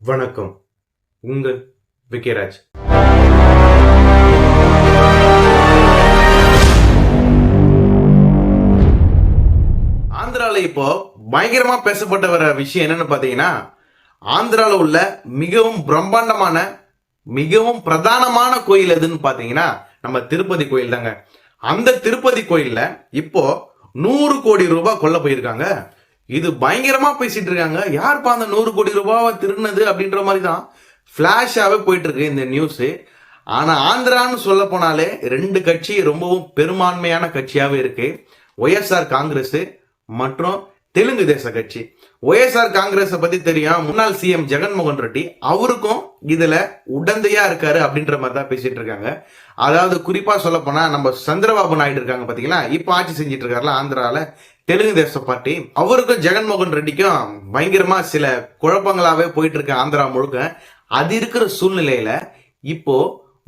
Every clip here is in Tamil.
வணக்கம். உங்கள் விக்கிராஜ். ஆந்திரால இப்போ பயங்கரமா பேசப்பட்ட வர விஷயம் என்னன்னு பாத்தீங்கன்னா, ஆந்திரால உள்ள மிகவும் பிரம்மாண்டமான மிகவும் பிரதானமான கோயில் எதுன்னு பாத்தீங்கன்னா நம்ம திருப்பதி கோயில் தாங்க. அந்த திருப்பதி கோயில்ல இப்போ 100 கோடி ரூபாய் கொள்ள போயிருக்காங்க. இது பயங்கரமா பேசிட்டு இருக்காங்க. யாருப்பா அந்த 100 கோடி ரூபாவை திருநது அப்படின்ற மாதிரி தான் பிளாஷாவே போயிட்டு இருக்கு இந்த நியூஸ். ஆனா ஆந்திரான்னு சொல்ல போனாலே 2 கட்சி ரொம்பவும் பெரும்பான்மையான கட்சியாவே இருக்கு. ஒய்எஸ்ஆர் காங்கிரஸ் மற்றும் தெலுங்கு தேச கட்சி. ஒய்எஸ்ஆர் காங்கிரஸ் பத்தி தெரியும், முன்னாள் சிஎம் ஜெகன்மோகன் ரெட்டி அவருக்கும் இதுல உடந்தையா இருக்காரு அப்படின்ற மாதிரி தான் பேசிட்டு இருக்காங்க. அதாவது குறிப்பா சொல்ல போனா நம்ம சந்திரபாபு நாயுடு இருக்காங்க பாத்தீங்களா, இப்ப ஆட்சி செஞ்சிட்டு இருக்காருல ஆந்திரால தெலுங்கு தேச பார்ட்டி, அவருக்கும் ஜெகன்மோகன் ரெட்டிக்கும் பயங்கரமா சில குழப்பங்களாவே போயிட்டு இருக்கு ஆந்திரா முழுக்க. அது இருக்கிற சூழ்நிலையில இப்போ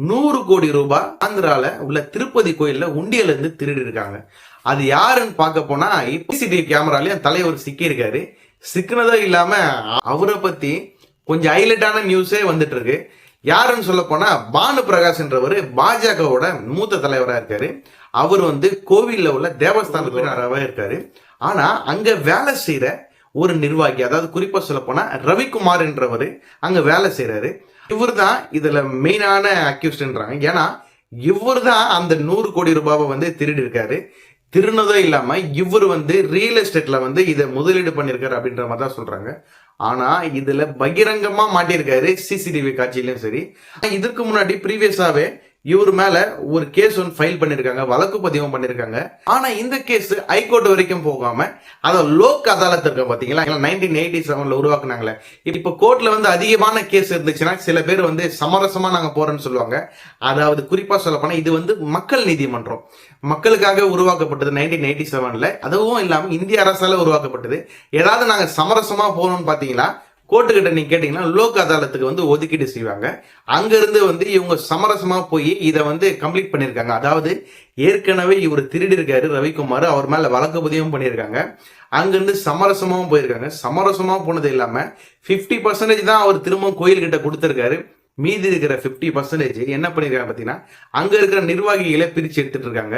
100 கோடி ரூபாய் ஆந்திரால உள்ள திருப்பதி கோயில்ல உண்டியல இருந்து திருடி இருக்காங்க. அது யாருன்னு பார்க்க போனா சிசிடிவி கேமராலயும் தலைவர் சிக்கி இருக்காரு. சிக்கினதோ இல்லாம அவரை பத்தி கொஞ்சம் ஹைலைட்டான நியூஸே வந்துட்டு இருக்கு. யாருன்னு சொல்ல போனா பானு பிரகாஷ் என்றவர் பாஜகவோட மூத்த தலைவரா இருக்காரு. அவர் கோவில்ல உள்ள தேவஸ்தானத்தினராக இருக்காரு. ஆனா அங்க வேலை செய்யற ஒரு நிர்வாகி, அதாவது குறிப்பா சொல்ல போனா ரவிக்குமார் என்றவர் அங்க வேலை செய்யறாரு. இவர் தான் இதுல மெயினான அக்யூஸ்ட்ன்றாங்க. ஏன்னா இவர் தான் அந்த 100 கோடி ரூபாவை திருடி இருக்காரு. திருநதோ இல்லாம இவர் ரியல் எஸ்டேட்ல இதை முதலீடு பண்ணிருக்காரு அப்படின்ற மாதிரி தான் சொல்றாங்க. ஆனா இதுல பகிரங்கமா மாட்டிருக்காரு சிசிடிவி காட்சியிலும் சரி. இதுக்கு முன்னாடி ப்ரீவியஸாவே இவர் மேல ஒரு கேஸ் ஃபைல் பண்ணிருக்காங்க, வழக்கு பதிவும் பண்ணிருக்காங்க. ஆனா இந்த கேஸ் ஹைகோர்ட் வரைக்கும் போகாம அத லோக் அதாலத் இருக்க பாத்தீங்களா, 1987 உருவாக்குனாங்களே. இப்ப கோர்ட்ல அதிகமான கேஸ் இருந்துச்சுன்னா சில பேர் சமரசமா நாங்க போறோம்னு சொல்லுவாங்க. அதாவது குறிப்பா சொல்ல போனா இது மக்கள் நீதிமன்றம், மக்களுக்காக உருவாக்கப்பட்டது 1987ல. அதுவும் இல்லாம இந்திய அரசால உருவாக்கப்பட்டது. ஏதாவது நாங்க சமரசமா போகணும்னு பாத்தீங்களா கோர்ட்டுக்கிட்ட நீங்க கேட்டீங்கன்னா லோக் அதாலத்துக்கு ஒதுக்கீடு செய்வாங்க. அங்க இருந்து இவங்க சமரசமா போய் இதை கம்ப்ளீட் பண்ணிருக்காங்க. அதாவது ஏற்கனவே இவர் திருடி இருக்காரு ரவிக்குமார், அவர் மேல வழக்கு பதிவும் பண்ணியிருக்காங்க. அங்கிருந்து சமரசமாவும் போயிருக்காங்க. சமரசமா போனது இல்லாம 50% தான் அவர் திரும்பவும் கோயில்கிட்ட கொடுத்திருக்காரு. மீதி இருக்கிற 50% என்ன பண்ணிருக்காங்க பாத்தீங்கன்னா அங்க இருக்கிற நிர்வாகிகளை பிரிச்சு எடுத்துட்டு இருக்காங்க.